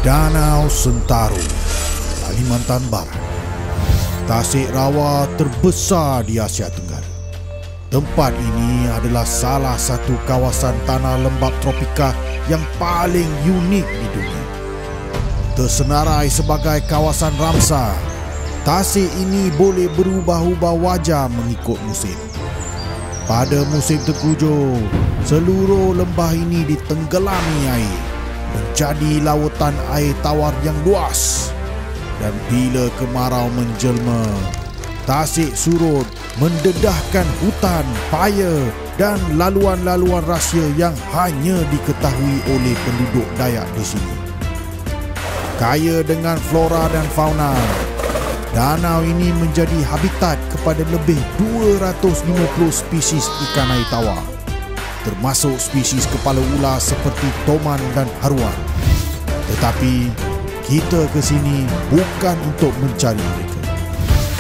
Danau Sentarum, Kalimantan Barat. Tasik Rawa terbesar di Asia Tenggara. Tempat ini adalah salah satu kawasan tanah lembap tropika yang paling unik di dunia. Tersenarai sebagai kawasan Ramsar, tasik ini boleh berubah-ubah wajah mengikut musim. Pada musim tengkujuh, seluruh lembah ini ditenggelami air, menjadi lautan air tawar yang luas. Dan bila kemarau menjelma, tasik surut mendedahkan hutan, paya dan laluan-laluan rahsia yang hanya diketahui oleh penduduk Dayak di sini. Kaya dengan flora dan fauna, danau ini menjadi habitat kepada lebih 250 spesies ikan air tawar, termasuk spesies kepala ular seperti toman dan haruan. Tetapi kita ke sini bukan untuk mencari mereka.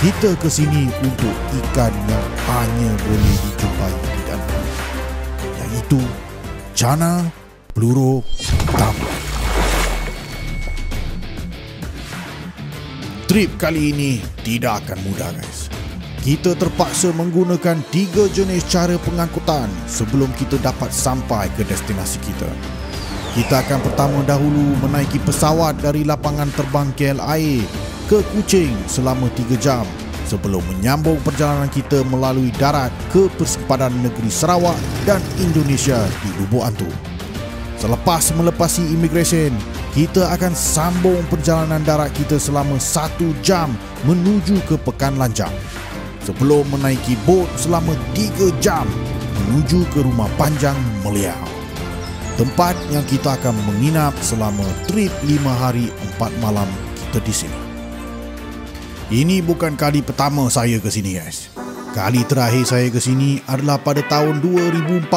Kita ke sini untuk ikan yang hanya boleh dijumpai di danau, iaitu cana peluru tambang. Trip kali ini tidak akan mudah, guys. Kita terpaksa menggunakan 3 jenis cara pengangkutan sebelum kita dapat sampai ke destinasi kita. Kita akan pertama dahulu menaiki pesawat dari lapangan terbang KLIA ke Kuching selama 3 jam sebelum menyambung perjalanan kita melalui darat ke persempadan negeri Sarawak dan Indonesia di Lubuk Antu. Selepas melepasi imigresen, kita akan sambung perjalanan darat kita selama 1 jam menuju ke Pekan Lanjang sebelum menaiki bot selama 3 jam menuju ke Rumah Panjang Meliau, tempat yang kita akan menginap selama trip 5 hari 4 malam kita di sini. Ini bukan kali pertama saya ke sini, guys. Kali terakhir saya ke sini adalah pada tahun 2014.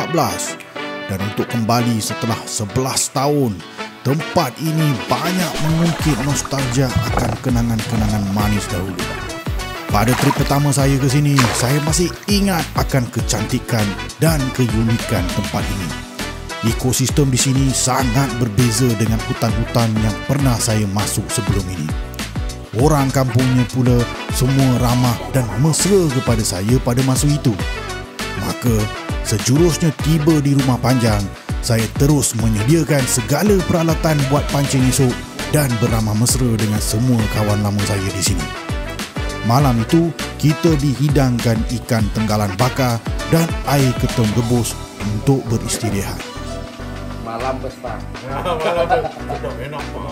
Dan untuk kembali setelah 11 tahun, tempat ini banyak mengungkit nostalgia akan kenangan-kenangan manis dahulu. Pada trip pertama saya ke sini, saya masih ingat akan kecantikan dan keunikan tempat ini. Ekosistem di sini sangat berbeza dengan hutan-hutan yang pernah saya masuk sebelum ini. Orang kampungnya pula semua ramah dan mesra kepada saya pada masa itu. Maka sejurusnya tiba di Rumah Panjang, saya terus menyediakan segala peralatan buat pancing esok dan beramah mesra dengan semua kawan lama saya di sini. Malam itu, kita dihidangkan ikan tenggalan bakar dan air ketum rebus untuk beristirahat. Malam pesta. Enak, Pak.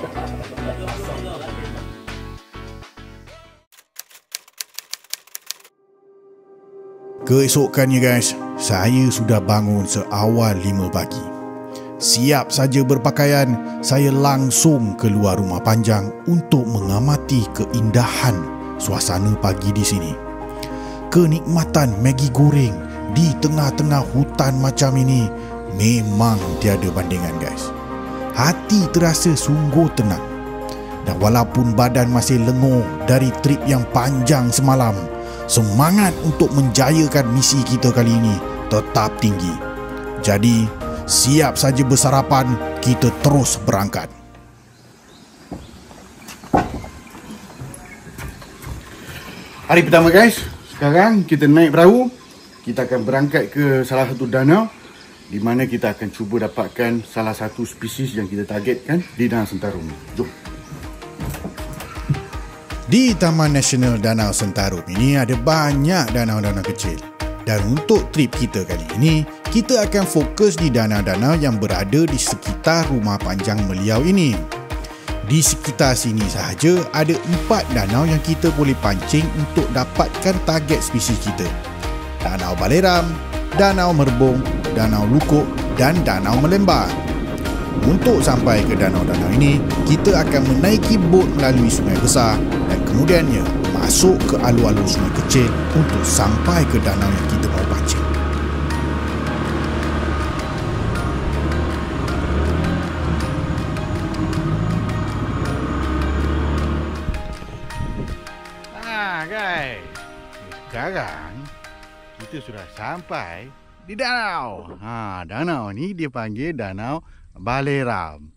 Keesokannya, guys, saya sudah bangun seawal 5 pagi. Siap saja berpakaian, saya langsung keluar Rumah Panjang untuk mengamati keindahan suasana pagi di sini. Kenikmatan Maggi goreng di tengah-tengah hutan macam ini memang tiada bandingan, guys. Hati terasa sungguh tenang. Dan walaupun badan masih lenguh dari trip yang panjang semalam, semangat untuk menjayakan misi kita kali ini tetap tinggi. Jadi, siap saja bersarapan, kita terus berangkat. Hari pertama, guys. Sekarang kita naik perahu. Kita akan berangkat ke salah satu danau di mana kita akan cuba dapatkan salah satu spesies yang kita targetkan di Danau Sentarum. Jom. Di Taman Nasional Danau Sentarum ini ada banyak danau-danau kecil. Dan untuk trip kita kali ini, kita akan fokus di danau-danau yang berada di sekitar Rumah Panjang Meliau ini. Di sekitar sini sahaja ada 4 danau yang kita boleh pancing untuk dapatkan target spesies kita. Danau Baleram, Danau Merbong, Danau Lukuk dan Danau Melembar. Untuk sampai ke danau-danau ini, kita akan menaiki bot melalui sungai besar dan kemudiannya masuk ke alur-alur sungai kecil untuk sampai ke danau yang kita mau pancing. Guys, sekarang kita sudah sampai di danau. Danau ni dia panggil Danau Baleram.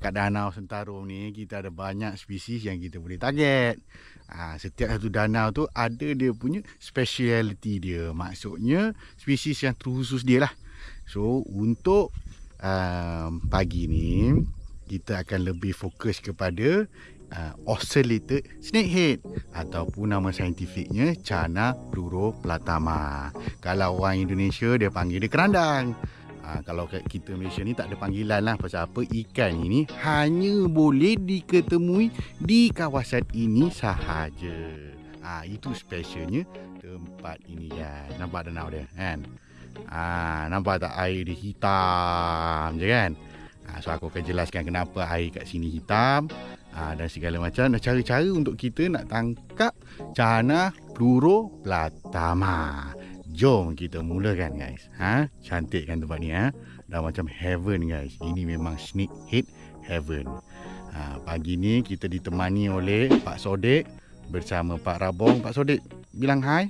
Kat danau Sentarum ni kita ada banyak spesies yang kita boleh target. Setiap satu danau tu ada dia punya speciality dia. Maksudnya spesies yang terkhusus dia lah. So untuk pagi ni kita akan lebih fokus kepada ocellated snakehead ataupun nama saintifiknya Channa pleuroplatama. Kalau orang Indonesia dia panggil dia kerandang. Kalau kita Malaysia ni tak ada panggilan lah. Pasal apa? Ikan ini hanya boleh diketemui di kawasan ini sahaja. Itu specialnya tempat ini kan. Nampak danau dia kan? Nampak tak air dia hitam je kan? So aku akan jelaskan kenapa air kat sini hitam dan segala macam, dan cara-cara untuk kita nak tangkap Channa pleuroplatama. Jom kita mulakan guys. Cantik kan tempat ni dah macam heaven guys. Ini memang snakehead heaven. Pagi ni kita ditemani oleh Pak Sodik bersama Pak Rabong. Pak Sodik bilang hai.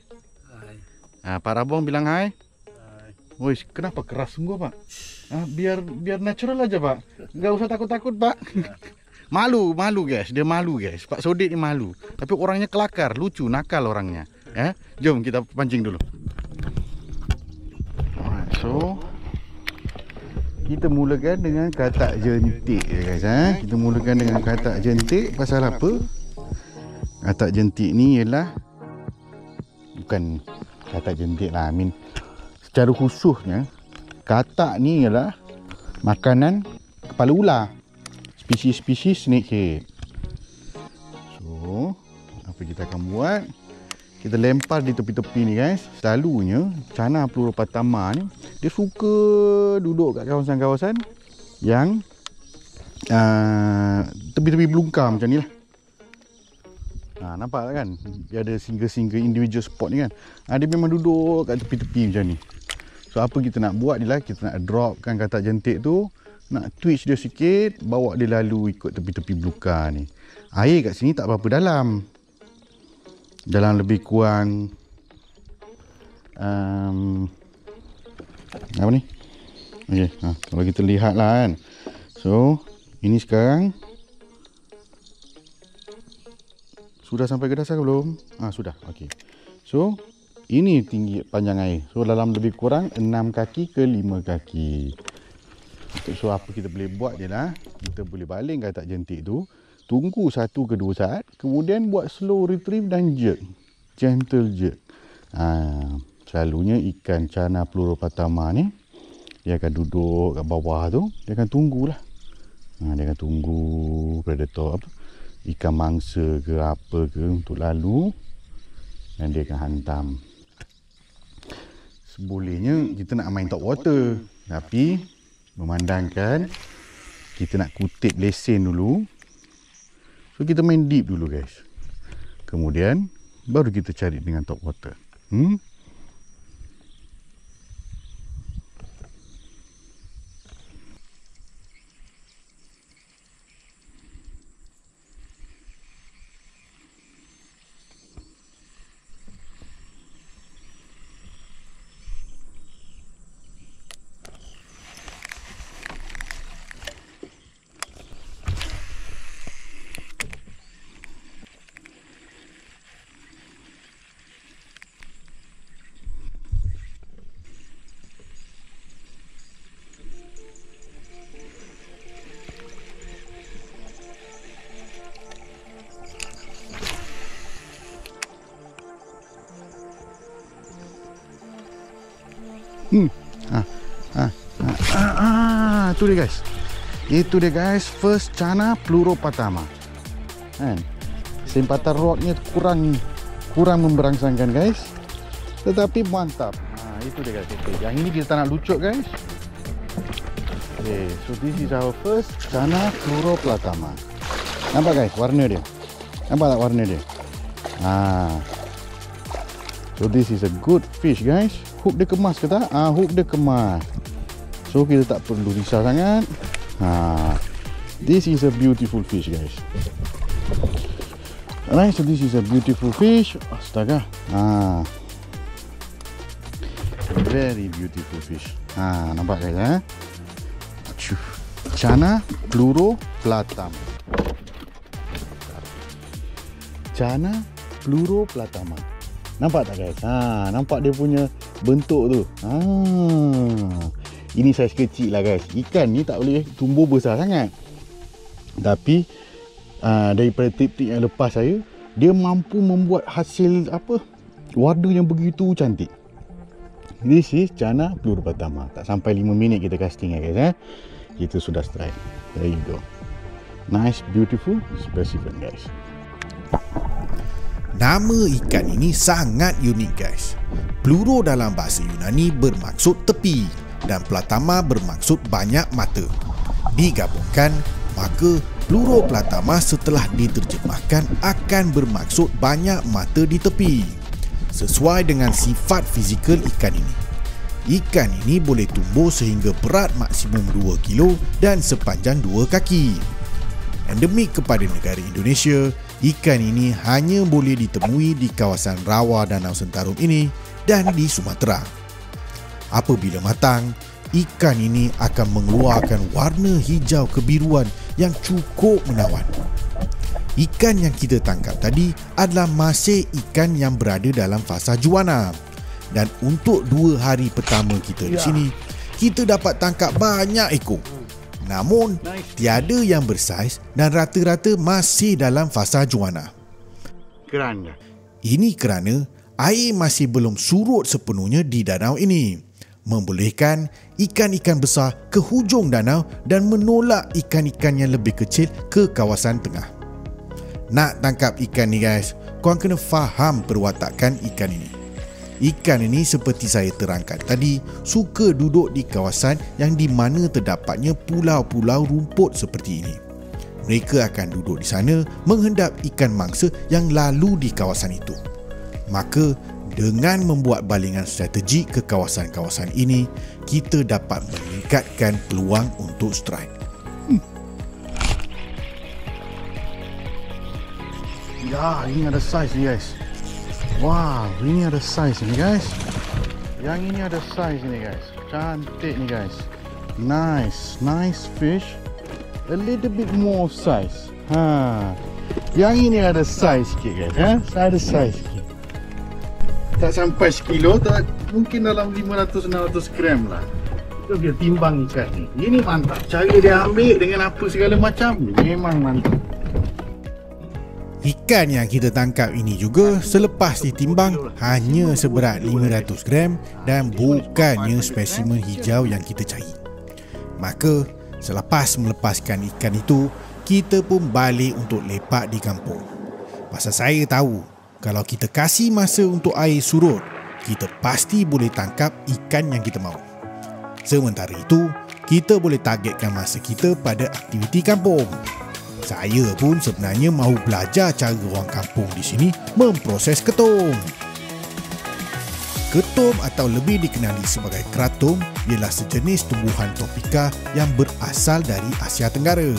Hai. Pak Rabong bilang hai. Hai. Woi, kenapa keras sungguh Pak? Biar natural aja Pak. Enggak usah takut-takut Pak. Malu guys. Dia malu guys. Pak Sodik ni malu. Tapi orangnya kelakar, lucu, nakal orangnya. Jom kita pancing dulu. So kita mulakan dengan katak jentik guys. Kita mulakan dengan katak jentik. Pasal apa? Katak jentik ni ialah bukan katak jentik lah, secara khususnya katak ni ialah makanan kepala ular, spesies snakehead. So apa kita akan buat? Kita lempar di tepi-tepi ni guys. Selalunya Channa pleuroplatama ni dia suka duduk kat kawasan-kawasan yang tepi-tepi belungkar macam ni lah. Nampak tak kan? Dia ada single individual spot ni kan. Dia memang duduk kat tepi-tepi macam ni. So apa kita nak buat ni lah, kita nak dropkan katak jentik tu, nak twitch dia sikit, bawa dia lalu ikut tepi-tepi belukar ni. Air kat sini tak berapa dalam. Dalam lebih kurang apa ni? Okey, kalau kita lihat lah kan. So, ini sekarang sudah sampai ke dasar ke belum? Sudah. Okey. So, ini tinggi panjang air. So, dalam lebih kurang 6 kaki ke 5 kaki. So, apa kita boleh buat je lah. Kita boleh baling katak jentik tu. Tunggu 1 ke 2 saat. Kemudian buat slow retrieve dan jerk. Gentle jerk. Selalunya ikan Channa pleuroplatama ni, dia akan duduk kat bawah tu. Dia akan tunggulah. Dia akan tunggu predator apa, ikan mangsa ke apa ke untuk lalu. Dan dia akan hantam. Sebolehnya kita nak main top water. Tapi memandangkan kita nak kutip lesen dulu. So kita main deep dulu guys. Kemudian baru kita cari dengan top water. Itu dia guys. Itu dia guys, first Channa pleuroplatama. Kan? Sempatan rodnya kurang memberangsangkan guys. Tetapi mantap. Itu dia guys. Okay. Yang ini kita tak nak lucut guys. Okay, so this is our first Channa pleuroplatama. Nampak guys warna dia? Nampak tak warna dia? So this is a good fish guys. Hook dia kemas ke tak? Hook dia kemas. So kita tak perlu risau sangat. This is a beautiful fish guys. Alright, so this is a beautiful fish. Astaga. Very beautiful fish. Nampak guys Channa pleuroplatama. Channa pleuroplatama. Nampak tak guys? Nampak dia punya bentuk tu. Ini saiz kecil lah guys. Ikan ni tak boleh tumbuh besar sangat. Tapi daripada tip-tip yang lepas saya, dia mampu membuat hasil warna yang begitu cantik. This is Channa pleuroplatama. Tak sampai 5 minit kita casting guys. Kita sudah strike. There you go. Nice, beautiful specimen guys. Nama ikan ini sangat unik guys. Pleuro dalam bahasa Yunani bermaksud tepi dan platama bermaksud banyak mata. Digabungkan, maka pleuroplatama setelah diterjemahkan akan bermaksud banyak mata di tepi. Sesuai dengan sifat fizikal ikan ini. Ikan ini boleh tumbuh sehingga berat maksimum 2 kilo dan sepanjang 2 kaki. Endemik kepada negara Indonesia, ikan ini hanya boleh ditemui di kawasan rawa Danau Sentarum ini dan di Sumatera. Apabila matang, ikan ini akan mengeluarkan warna hijau kebiruan yang cukup menawan. Ikan yang kita tangkap tadi adalah masih ikan yang berada dalam fasa juana. Dan untuk 2 hari pertama kita di sini, kita dapat tangkap banyak ekor. Namun, tiada yang bersaiz dan rata-rata masih dalam fasa juana. Kerana ini kerana air masih belum surut sepenuhnya di danau ini, membolehkan ikan-ikan besar ke hujung danau dan menolak ikan-ikan yang lebih kecil ke kawasan tengah. Nak tangkap ikan ni guys, korang kena faham perwatakan ikan ini. Ikan ini seperti saya terangkan tadi, suka duduk di kawasan yang di mana terdapatnya pulau-pulau rumput seperti ini. Mereka akan duduk di sana menghendap ikan mangsa yang lalu di kawasan itu. Maka, dengan membuat balingan strategi ke kawasan-kawasan ini, kita dapat meningkatkan peluang untuk strike. Ya, ini ada saiz ni guys. Wow, ini ada saiz ni guys. Yang ini ada saiz ni guys. Cantik ni guys. Nice, nice fish. A little bit more size. Yang ini ada saiz sikit guys. Ada saiz sikit. Tak sampai sekilo, tak, mungkin dalam 500-600 gram lah. Itu dia timbang ikan ni. Ini mantap. Cara dia ambil dengan apa segala macam, memang mantap. Ikan yang kita tangkap ini juga selepas ditimbang hanya seberat 500 gram dan bukannya spesimen hijau yang kita cari. Maka selepas melepaskan ikan itu, kita pun balik untuk lepak di kampung. Pasal saya tahu kalau kita kasih masa untuk air surut, kita pasti boleh tangkap ikan yang kita mahu. Sementara itu, kita boleh targetkan masa kita pada aktiviti kampung. Saya pun sebenarnya mahu belajar cara orang kampung di sini memproses ketum. Ketum atau lebih dikenali sebagai kratum ialah sejenis tumbuhan tropika yang berasal dari Asia Tenggara.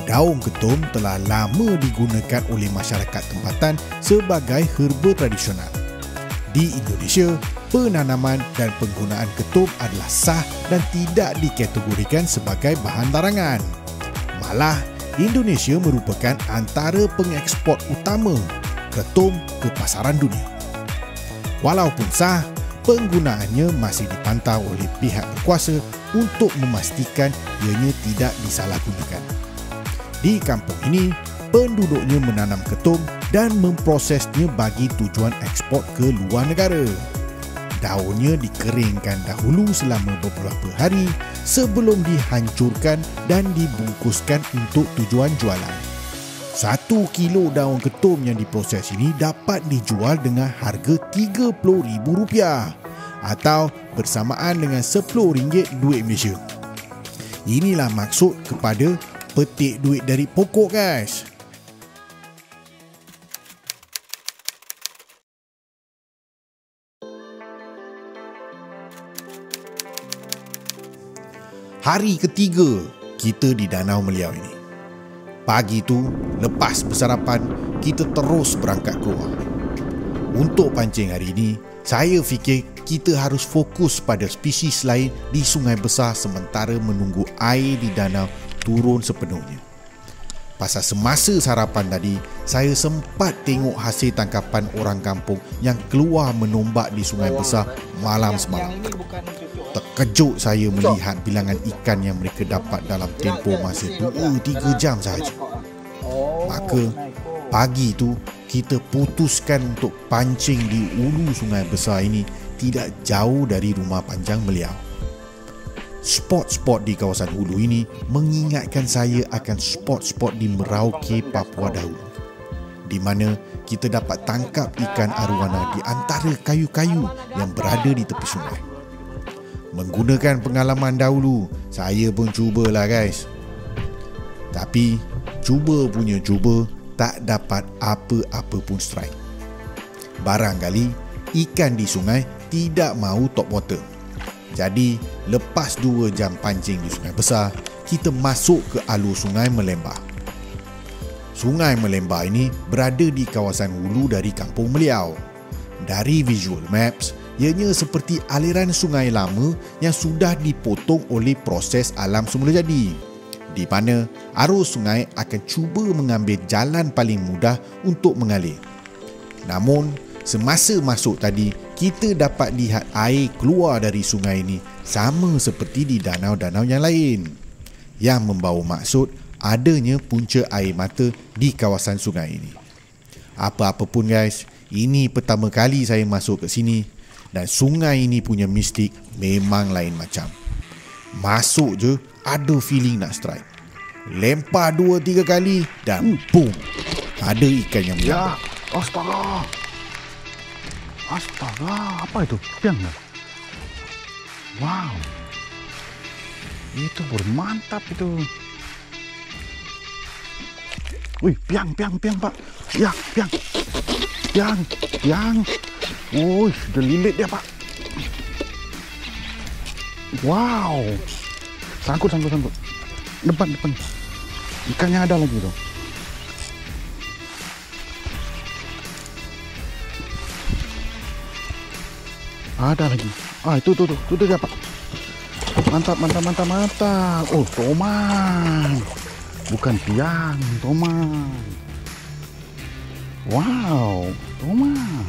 Daun ketum telah lama digunakan oleh masyarakat tempatan sebagai herba tradisional. Di Indonesia, penanaman dan penggunaan ketum adalah sah dan tidak dikategorikan sebagai bahan barangan. Malah, Indonesia merupakan antara pengeksport utama ketum ke pasaran dunia. Walaupun sah, penggunaannya masih dipantau oleh pihak berkuasa untuk memastikan ianya tidak disalahgunakan. Di kampung ini, penduduknya menanam ketum dan memprosesnya bagi tujuan ekspor ke luar negara. Daunnya dikeringkan dahulu selama beberapa hari sebelum dihancurkan dan dibungkuskan untuk tujuan jualan. 1 kilo daun ketum yang diproses ini dapat dijual dengan harga RM30,000 atau bersamaan dengan RM10 duit Malaysia. Inilah maksud kepada petik duit dari pokok guys. Hari ketiga kita di Danau Meliau ini. Pagi tu, lepas bersarapan, kita terus berangkat keluar. Untuk pancing hari ini, saya fikir kita harus fokus pada spesies lain di sungai besar sementara menunggu air di danau turun sepenuhnya. Pasal semasa sarapan tadi, saya sempat tengok hasil tangkapan orang kampung yang keluar menombak di sungai besar malam semalam. Terkejut saya melihat bilangan ikan yang mereka dapat dalam tempoh masa 2-3 jam sahaja. Maka pagi tu kita putuskan untuk pancing di ulu sungai besar ini tidak jauh dari rumah panjang beliau. Spot-spot di kawasan hulu ini mengingatkan saya akan spot-spot di Merauke, Papua dahulu, di mana kita dapat tangkap ikan arowana di antara kayu-kayu yang berada di tepi sungai. Menggunakan pengalaman dahulu, saya pun cubalah guys. Tapi cuba punya cuba, tak dapat apa-apa pun strike. Barangkali ikan di sungai tidak mahu top water. Jadi lepas 2 jam pancing di sungai besar, kita masuk ke alur sungai Melembar. Sungai Melembar ini berada di kawasan hulu dari kampung beliau. Dari visual maps, ianya seperti aliran sungai lama yang sudah dipotong oleh proses alam semula jadi, di mana arus sungai akan cuba mengambil jalan paling mudah untuk mengalir. Namun, semasa masuk tadi, kita dapat lihat air keluar dari sungai ini sama seperti di danau-danau yang lain, yang membawa maksud adanya punca air mata di kawasan sungai ini. Apa-apa pun guys, ini pertama kali saya masuk ke sini dan sungai ini punya mistik memang lain macam. Masuk je ada feeling nak strike. Lempar 2-3 kali dan boom, ada ikan yang menyambar. Astaga. Astaga, apa itu? Piang dah. Wow. Itu bermantap itu. Wih, piang pak. Ya, piang. Wih, sudah lilit dia pak. Wow. Sangkut. Depan. Ikannya ada lagi tuh. Ada lagi. Itu dia pak. Mantap. Oh, toman. Bukan piang, toman. Wow, toman.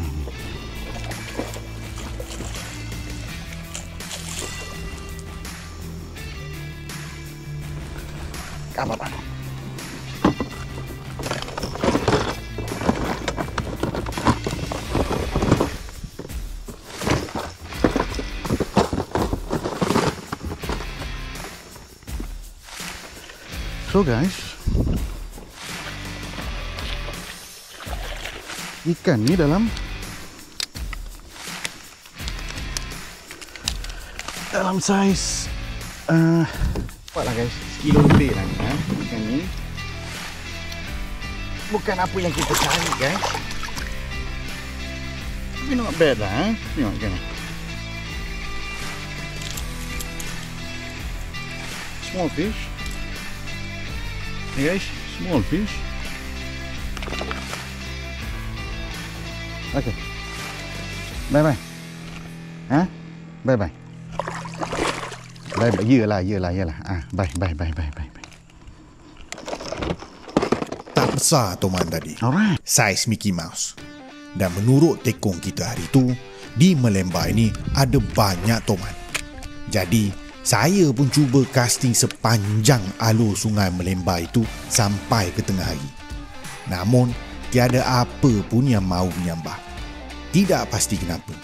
Apa pak? So guys, ikan ni dalam saiz apa lah guys, sekilo lebih lah ikan ni. Bukan apa yang kita cari guys, tapi not bad lah. Tengok ikan ni, small fish. Hey guys, small fish. Okay. Bye. Bye. Yelah. Bye. Tak besar toman tadi. Alright. Saiz Mickey Mouse. Dan menurut tekong kita hari tu, di Melembar ini ada banyak toman. Jadi saya pun cuba casting sepanjang alur sungai Melembar itu sampai ke tengah hari. Namun, tiada apa pun yang mahu menyambar. Tidak pasti kenapa.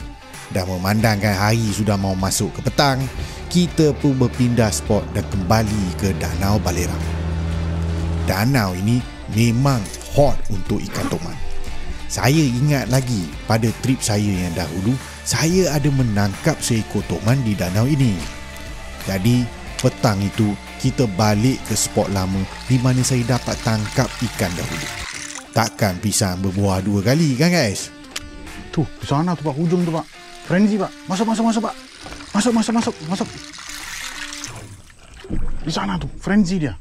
Dan memandangkan hari sudah mau masuk ke petang, kita pun berpindah spot dan kembali ke Danau Balerang. Danau ini memang hot untuk ikan toman. Saya ingat lagi pada trip saya yang dahulu, saya ada menangkap seekor toman di danau ini. Jadi, petang itu kita balik ke spot lama di mana saya dapat tangkap ikan dahulu. Takkan pisang berbuah 2 kali kan guys? Tuh, di sana tuh pak, hujung tuh pak. Frenzy pak. Masuk pak. Masuk. Di sana tuh, frenzy dia.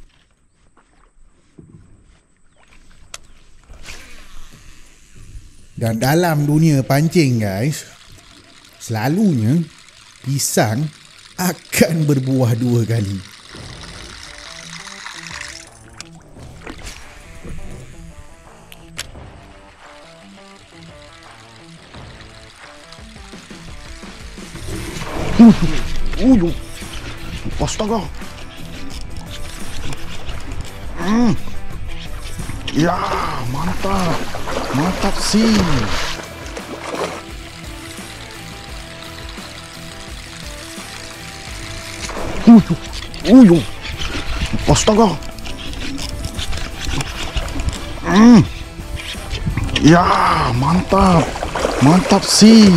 Dan dalam dunia pancing guys, selalunya pisang akan berbuah 2 kali. Astaga. Ya, mantap. Mantap sih. Astaga. Ya, mantap. Mantap sih.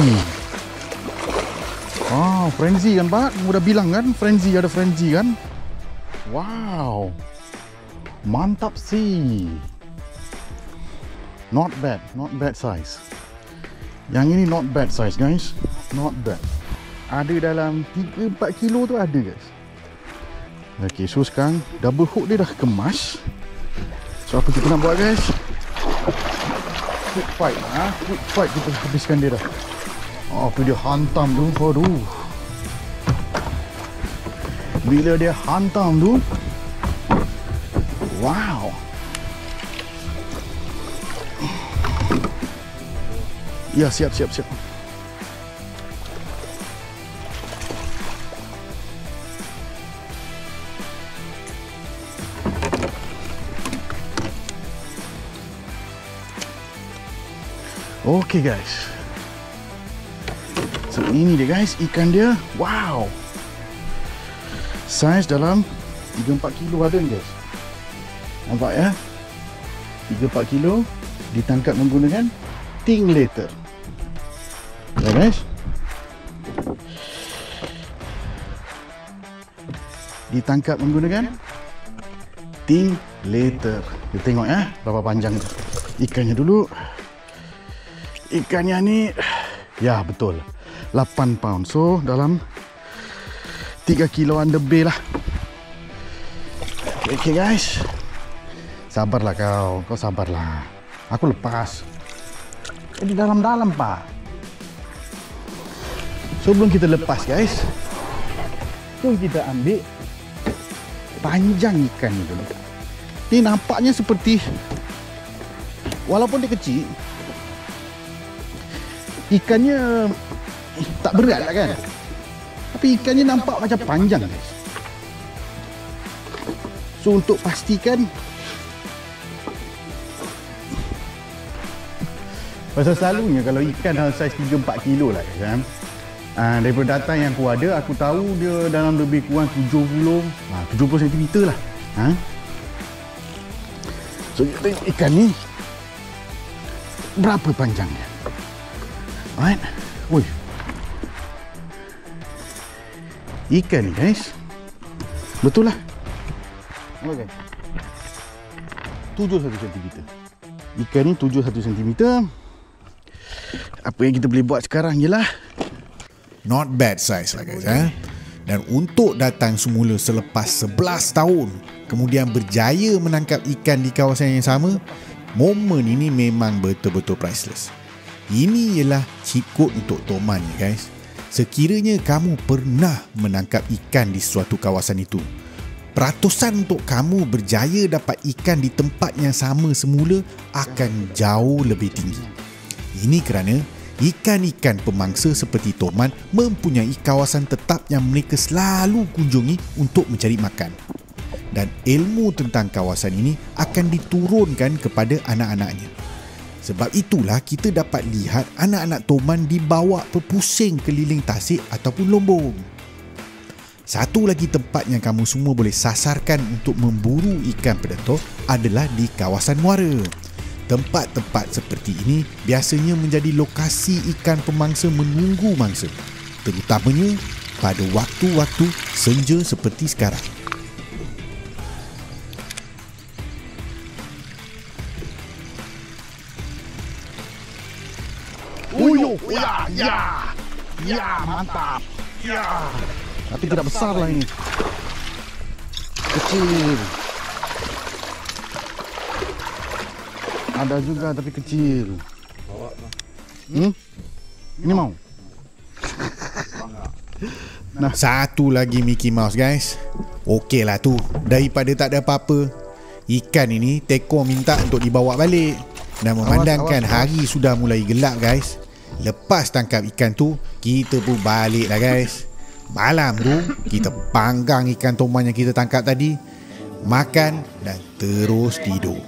Ah, frenzy kan Pak? Udah bilang kan, frenzy, ada frenzy kan? Wow. Mantap sih. Not bad size. Yang ini not bad size guys. Not bad. Ada dalam 3-4 kilo tu ada guys. Okay, so sekarang double hook dia dah kemas. So apa kita nak buat guys? Quick fight, quick fight kita habiskan dia dah. Oh, tu dia hantam tu. Aduh. Bila dia hantam tu, wow. Ya, siap. Okay guys. So ini dia guys, ikan dia. Wow. Saiz dalam 3-4 kilo ada ni guys. Nampak ya? 3-4 kilo ditangkap menggunakan ting letter. Ya guys. Ditangkap menggunakan ting letter. Kita tengok ya berapa panjang ikannya dulu. Ikannya ni, ya betul, 8 pound. So dalam 3 kiloan lebih lah. Okay guys, sabarlah kau sabarlah. Aku lepas. Di dalam-dalam Pak. Sebelum kita lepas guys, tu kita ambil panjang ikan ni dulu. Ni nampaknya seperti, walaupun dia kecil, ikannya tak berat lah kan. Tapi ikannya nampak macam panjang guys. So untuk pastikan, pasal selalunya kalau ikan dalam saiz 3-4 kilo lah kan, daripada data yang aku ada, aku tahu dia dalam lebih kurang 70 cm lah. So kita tengok ikan ni berapa panjangnya. Alright. Woi. Ikan ni guys, betul lah. Okay. 71 cm. Ikan ni 71 cm. Apa yang kita boleh buat sekarang ialah, not bad size lah guys. Dan untuk datang semula selepas 11 tahun kemudian berjaya menangkap ikan di kawasan yang sama, momen ini memang betul-betul priceless. Ini ialah cheat code untuk Toman guys. Sekiranya kamu pernah menangkap ikan di suatu kawasan itu, peratusan untuk kamu berjaya dapat ikan di tempat yang sama semula akan jauh lebih tinggi. Ini kerana ikan-ikan pemangsa seperti Toman mempunyai kawasan tetap yang mereka selalu kunjungi untuk mencari makan. Dan ilmu tentang kawasan ini akan diturunkan kepada anak-anaknya. Sebab itulah kita dapat lihat anak-anak Toman dibawa berpusing keliling tasik ataupun lombong. Satu lagi tempat yang kamu semua boleh sasarkan untuk memburu ikan predator adalah di kawasan muara. Tempat-tempat seperti ini biasanya menjadi lokasi ikan pemangsa menunggu mangsa, terutamanya pada waktu-waktu senja seperti sekarang. Ya, mantap. Ya. Tapi tidak besar lah ini. Kecil. Ada juga tapi kecil. Ini mau. Nah, satu lagi Mickey Mouse guys. Okey lah tu. Daripada tak ada apa-apa, ikan ini Teko minta untuk dibawa balik. Dan memandangkan hari sudah mulai gelap guys, lepas tangkap ikan tu, kita pun balik lah guys. Malam tu kita panggang ikan toman yang kita tangkap tadi, makan dan terus tidur.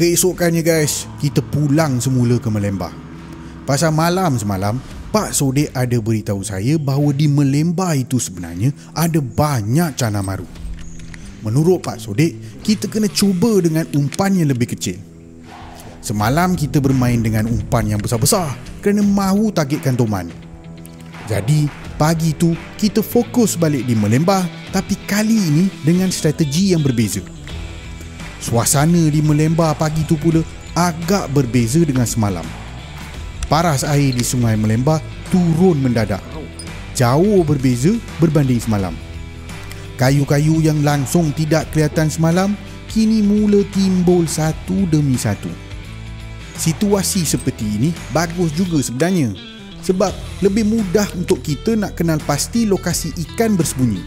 Keesokannya guys, kita pulang semula ke Melembah. Pasal malam semalam, Pak Sodik ada beritahu saya bahawa di Melembah itu sebenarnya ada banyak cana maru. Menurut Pak Sodik, kita kena cuba dengan umpan yang lebih kecil. Semalam kita bermain dengan umpan yang besar-besar kerana mahu targetkan toman. Jadi, pagi tu kita fokus balik di Melembah, tapi kali ini dengan strategi yang berbeza. Suasana di Melembah pagi tu pula agak berbeza dengan semalam. Paras air di Sungai Melembah turun mendadak. Jauh berbeza berbanding semalam. Kayu-kayu yang langsung tidak kelihatan semalam kini mula timbul satu demi satu. Situasi seperti ini bagus juga sebenarnya, sebab lebih mudah untuk kita nak kenal pasti lokasi ikan bersembunyi.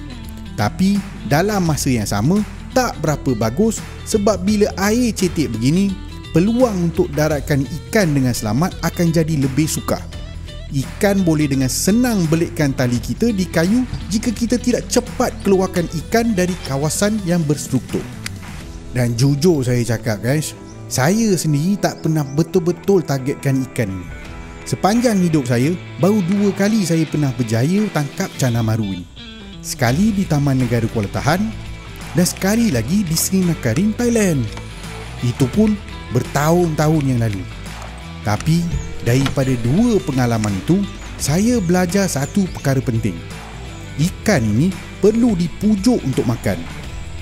Tapi dalam masa yang sama tak berapa bagus, sebab bila air cetek begini, peluang untuk daratkan ikan dengan selamat akan jadi lebih sukar. Ikan boleh dengan senang belikkan tali kita di kayu jika kita tidak cepat keluarkan ikan dari kawasan yang berstruktur. Dan jujur saya cakap guys, saya sendiri tak pernah betul-betul targetkan ikan ini. Sepanjang hidup saya, baru 2 kali saya pernah berjaya tangkap cana maru ini. Sekali di Taman Negara Kuala Tahan dan sekali lagi di Sri Nakarin, Thailand. Itu pun bertahun-tahun yang lalu. Tapi daripada 2 pengalaman itu, saya belajar satu perkara penting. Ikan ini perlu dipujuk untuk makan.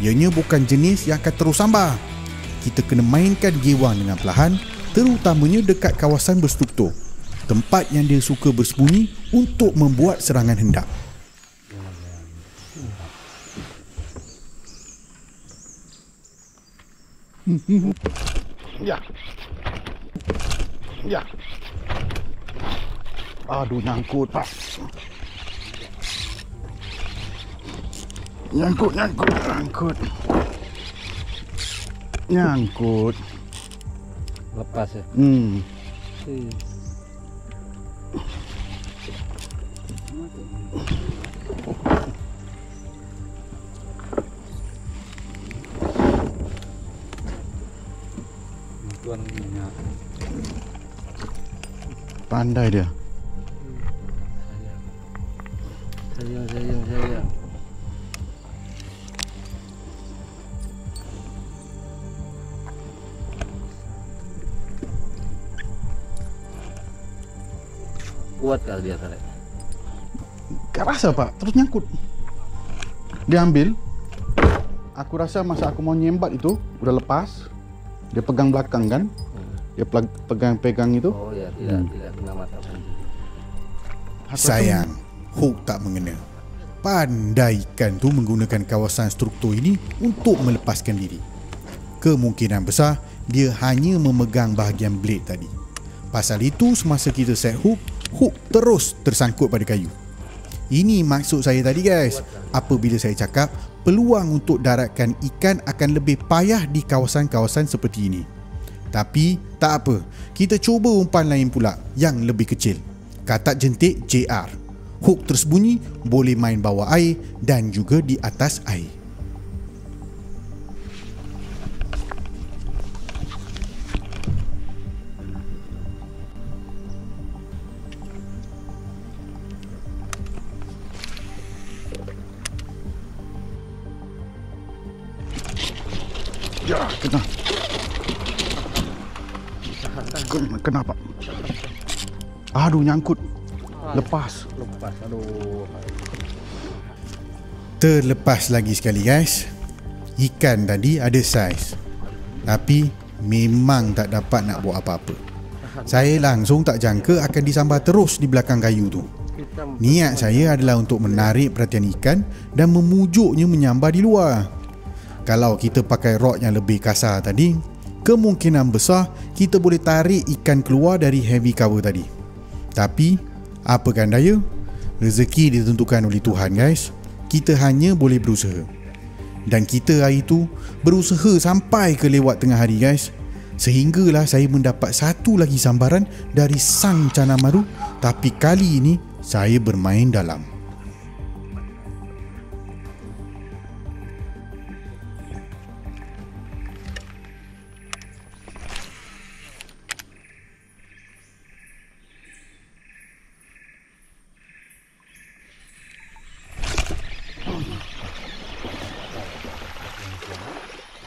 Ianya bukan jenis yang akan terus sambar. Kita kena mainkan gewang dengan perlahan, terutamanya dekat kawasan berstruktur, tempat yang dia suka bersembunyi untuk membuat serangan hendak. Ya. Ya. Aduh, nyangkut, Pak. Nyangkut. Lepas ya. Pandai dia. Sayang. Kuat kali dia tarik. Gak rasa Pak, terus nyangkut. Dia ambil. Aku rasa masa aku mau nyembat itu udah lepas. Dia pegang belakang kan. Dia pegang itu. Oh ya, tidak kena mata pancing. Sayang, hook tak mengena. Pandai ikan tu menggunakan kawasan struktur ini untuk melepaskan diri. Kemungkinan besar dia hanya memegang bahagian blade tadi. Pasal itu semasa kita set hook terus tersangkut pada kayu. Ini maksud saya tadi guys. Apabila saya cakap peluang untuk daratkan ikan akan lebih payah di kawasan-kawasan seperti ini. Tapi tak apa, kita cuba umpan lain pula yang lebih kecil. Katak jentik JR. Hook tersembunyi, boleh main bawah air dan juga di atas air. Ya, kenapa? Aduh, nyangkut. Lepas. Aduh. Terlepas lagi sekali guys. Ikan tadi ada saiz, tapi memang tak dapat nak buat apa-apa. Saya langsung tak jangka akan disambar terus di belakang kayu tu. Niat saya adalah untuk menarik perhatian ikan dan memujuknya menyambar di luar. Kalau kita pakai rod yang lebih kasar tadi, kemungkinan besar kita boleh tarik ikan keluar dari heavy cover tadi. Tapi apakan daya, rezeki ditentukan oleh Tuhan guys. Kita hanya boleh berusaha. Dan kita hari tu berusaha sampai ke lewat tengah hari guys. Sehinggalah saya mendapat satu lagi sambaran dari sang cana maru. Tapi kali ini saya bermain dalam.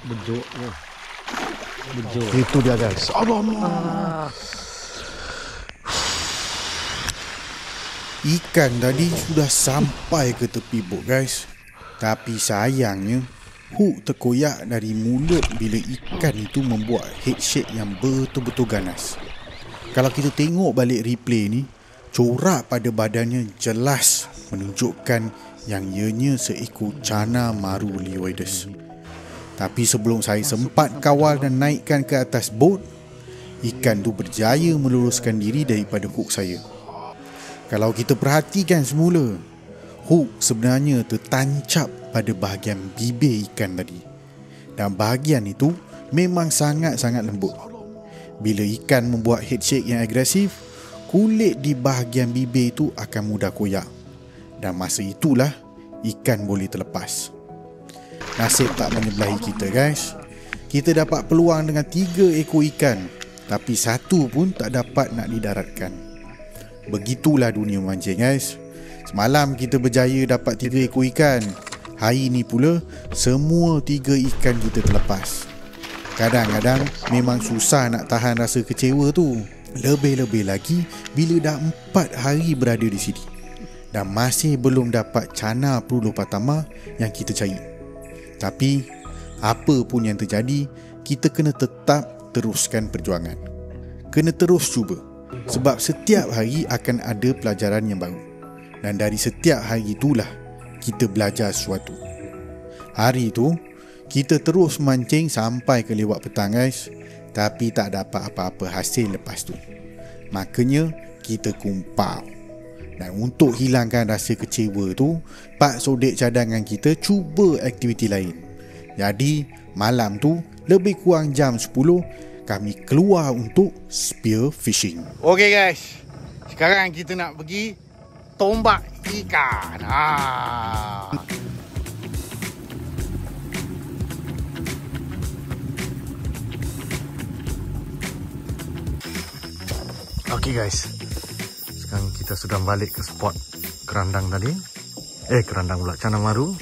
Bejuk ya. Bejuk. Itu dia guys. Alamak. Ikan tadi sudah sampai ke tepi bot guys. Tapi sayangnya hook terkoyak dari mulut bila ikan itu membuat head shake yang betul-betul ganas. Kalau kita tengok balik replay ni, corak pada badannya jelas menunjukkan yang ianya seekor cana maru lioides. Tapi sebelum saya sempat kawal dan naikkan ke atas bot, ikan tu berjaya meluruskan diri daripada hook saya. Kalau kita perhatikan semula, hook sebenarnya tertancap pada bahagian bibir ikan tadi. Dan bahagian itu memang sangat-sangat lembut. Bila ikan membuat head shake yang agresif, kulit di bahagian bibir itu akan mudah koyak. Dan masa itulah ikan boleh terlepas. Nasib tak menyebelahi kita guys. Kita dapat peluang dengan 3 ekor ikan, tapi satu pun tak dapat nak didaratkan. Begitulah dunia mancing guys. Semalam kita berjaya dapat 3 ekor ikan. Hari ni pula semua 3 ikan kita terlepas. Kadang-kadang memang susah nak tahan rasa kecewa tu. Lebih-lebih lagi bila dah 4 hari berada di sini dan masih belum dapat cana Pulau Patama yang kita cari. Tapi apa pun yang terjadi, kita kena tetap teruskan perjuangan. Kena terus cuba. Sebab setiap hari akan ada pelajaran yang baru. Dan dari setiap hari itulah kita belajar sesuatu. Hari itu kita terus mancing sampai ke lewat petang guys. Tapi tak dapat apa-apa hasil lepas tu. Makanya kita kumpau. Dan untuk hilangkan rasa kecewa tu, Pak Sodik cadangan kita cuba aktiviti lain. Jadi malam tu lebih kurang jam 10 kami keluar untuk spear fishing. Okey guys, sekarang kita nak pergi tombak ikan. Okey guys, sekarang kita sudah balik ke spot kerandang tadi. Kerandang pula, cana maru.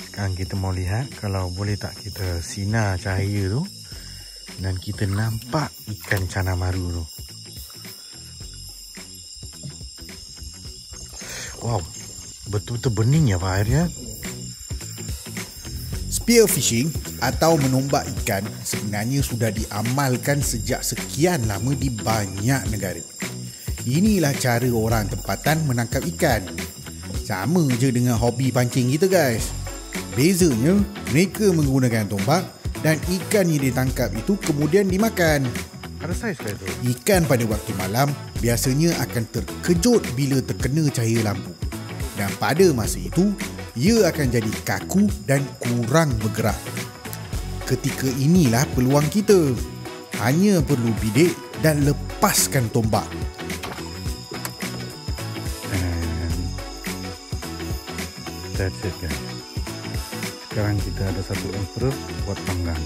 Sekarang kita mau lihat kalau boleh tak kita sinar cahaya tu dan kita nampak ikan cana maru tu. Wow, betul-betul bening ya Pak airnya. Spear fishing atau menombak ikan sebenarnya sudah diamalkan sejak sekian lama di banyak negara. Inilah cara orang tempatan menangkap ikan. Sama je dengan hobi pancing kita guys. Bezanya, mereka menggunakan tombak dan ikan yang ditangkap itu kemudian dimakan. Ada saiz lah itu. Ikan pada waktu malam biasanya akan terkejut bila terkena cahaya lampu. Dan pada masa itu, ia akan jadi kaku dan kurang bergerak. Ketika inilah peluang kita. Hanya perlu bidik dan lepaskan tombak. And that's it guys. Sekarang kita ada satu emperor buat panggang.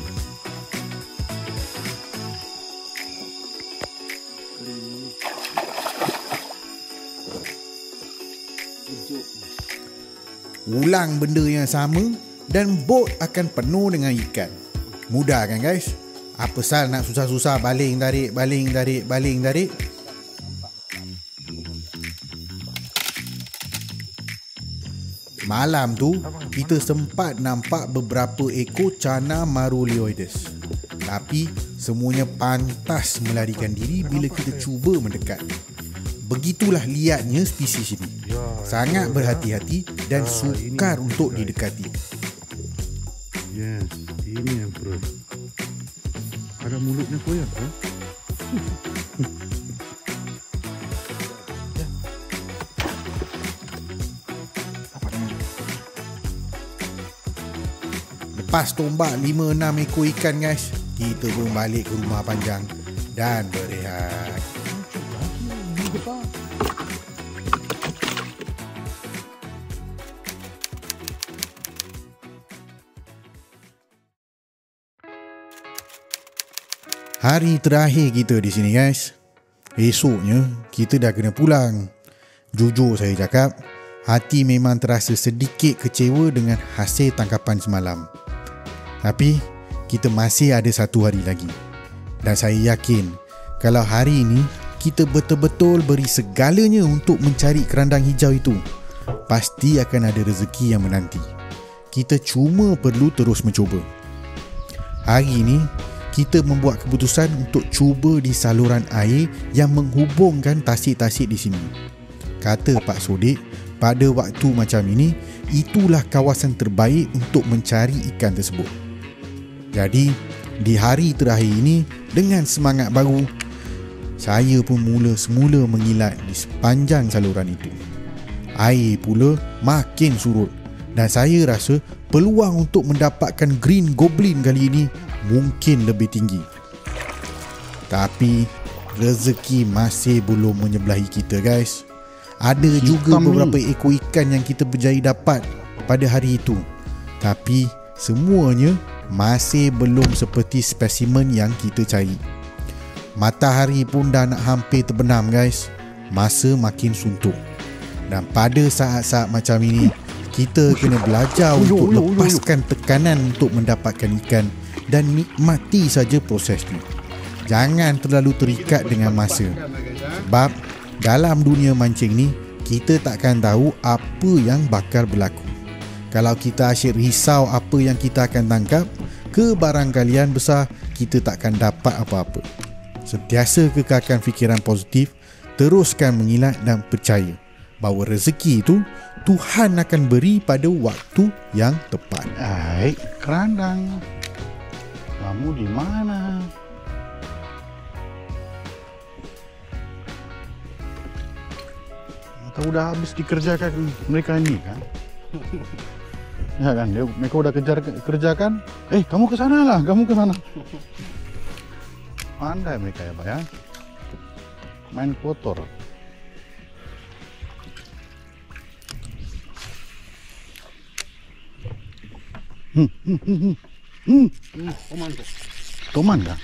Ulang benda yang sama dan bot akan penuh dengan ikan. Mudah kan guys? Apa sal nak susah-susah baling tarik. Malam tu kita sempat nampak beberapa ekor cana maru lioides. Tapi semuanya pantas melarikan diri bila kita cuba mendekat. Begitulah liatnya spesies ini. Sangat berhati-hati dan sukar untuk didekati. Yes, ini yang bro. Ada mulutnya koyak kan? Lepas tombak 5-6 ekor ikan guys, kita pun balik ke rumah panjang dan berehat. Hari terakhir kita di sini guys. Esoknya kita dah kena pulang. Jujur saya cakap, hati memang terasa sedikit kecewa dengan hasil tangkapan semalam. Tapi kita masih ada satu hari lagi. Dan saya yakin kalau hari ini kita betul-betul beri segalanya untuk mencari kerandang hijau itu, pasti akan ada rezeki yang menanti. Kita cuma perlu terus mencuba. Hari ini kita membuat keputusan untuk cuba di saluran air yang menghubungkan tasik-tasik di sini. Kata Pak Sodik, pada waktu macam ini, itulah kawasan terbaik untuk mencari ikan tersebut. Jadi, di hari terakhir ini, dengan semangat baru, saya pun semula mengilat di sepanjang saluran itu. Air pula makin surut dan saya rasa peluang untuk mendapatkan green goblin kali ini mungkin lebih tinggi. Tapi rezeki masih belum menyebelahi kita guys. Ada juga beberapa ekor ikan yang kita berjaya dapat pada hari itu. Tapi semuanya masih belum seperti spesimen yang kita cari. Matahari pun dah nak hampir terbenam guys. Masa makin suntuk. Dan pada saat-saat macam ini, kita kena belajar untuk lepaskan tekanan untuk mendapatkan ikan dan nikmati saja prosesnya. Jangan terlalu terikat dengan masa. Sebab dalam dunia mancing ni, kita takkan tahu apa yang bakal berlaku. Kalau kita asyik risau apa yang kita akan tangkap, kebarangkalian besar kita takkan dapat apa-apa. Sentiasa kekalkan fikiran positif, teruskan mengilat dan percaya bahawa rezeki itu Tuhan akan beri pada waktu yang tepat. Hai, kerandang. Kamu di mana? Kau dah habis dikerjakan mereka ni kan? Ya kan, mereka udah kerjakan. Kamu ke sana lah, kamu ke sana. Pandai mereka ya, Pak ya. Main kotor. Toman tu. Toman kah?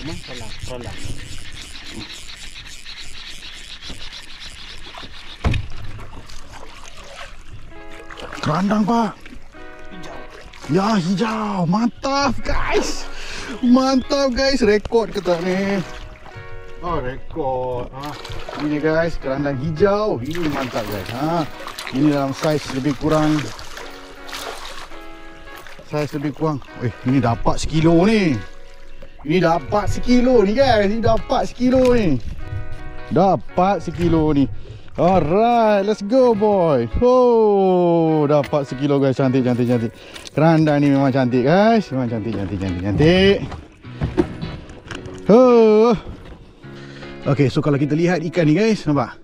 Toman salah. Kerandang Pak. Hijau. Ya, hijau. Mantap guys. Mantap guys. Rekod ke tak ni? Oh, rekod. Ini guys, kerandang hijau. Ini mantap guys. Ini dalam saiz lebih kurang. Ini dapat sekilo ni. Ini dapat sekilo ni guys. Dapat sekilo ni. Alright, let's go boy. Oh, dapat sekilo guys. Cantik. Kerandang ni memang cantik guys. Memang cantik. Oh. Okay, so kalau kita lihat ikan ni guys, nampak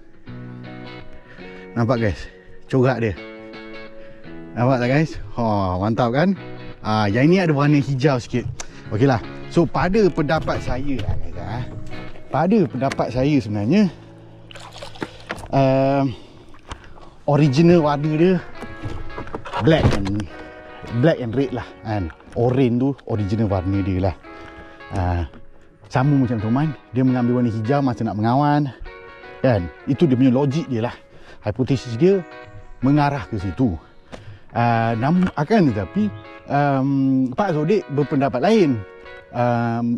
guys, corak dia. Nampak tak guys? Mantap kan? Yang ni ada warna hijau sikit. Okey lah. So pada pendapat saya lah guys, pada pendapat saya sebenarnya, original warna dia black and red lah kan. Orange tu original warna dia lah. Sama macam Toman, dia mengambil warna hijau masa nak mengawan kan. Itu dia punya logik dia lah. Hipotesis dia mengarah ke situ. Akan tetapi Pak Sodik berpendapat lain.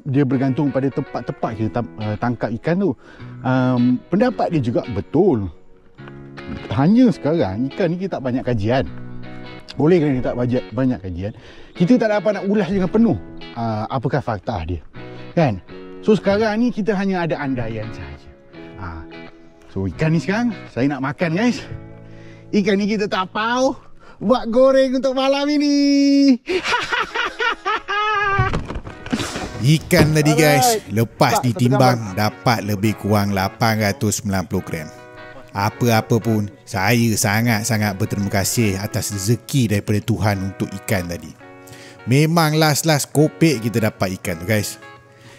Dia bergantung pada tempat-tempat kita tangkap ikan tu. Pendapat dia juga betul. Hanya sekarang ikan ni kita tak banyak kajian. Boleh kerana kita tak banyak kajian, kita tak dapat nak ulas dengan penuh apakah fakta dia kan. So sekarang ni kita hanya ada andaian saja. So ikan ni sekarang saya nak makan guys. Ikan ni kita tapau buat goreng untuk malam ini. Ikan tadi guys, lepas ditimbang dapat lebih kurang 890 gram. Apa-apa pun, saya sangat-sangat berterima kasih atas rezeki daripada Tuhan untuk ikan tadi. memang last-last kopek kita dapat ikan tu guys.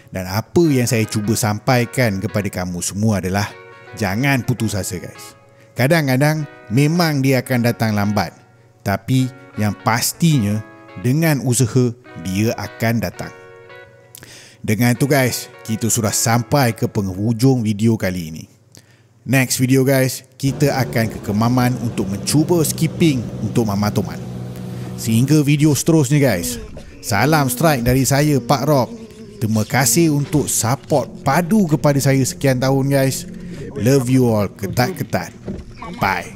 Dan apa yang saya cuba sampaikan kepada kamu semua adalah jangan putus asa guys. Kadang-kadang memang dia akan datang lambat, tapi yang pastinya dengan usaha dia akan datang. Dengan itu guys, kita sudah sampai ke penghujung video kali ini. Next video guys, kita akan ke Kemaman untuk mencuba skipping untuk Mama Toman. Sehingga video seterusnya guys, salam strike dari saya Pak Rob. Terima kasih untuk support padu kepada saya sekian tahun guys. Love you all ketat-ketat. Bye.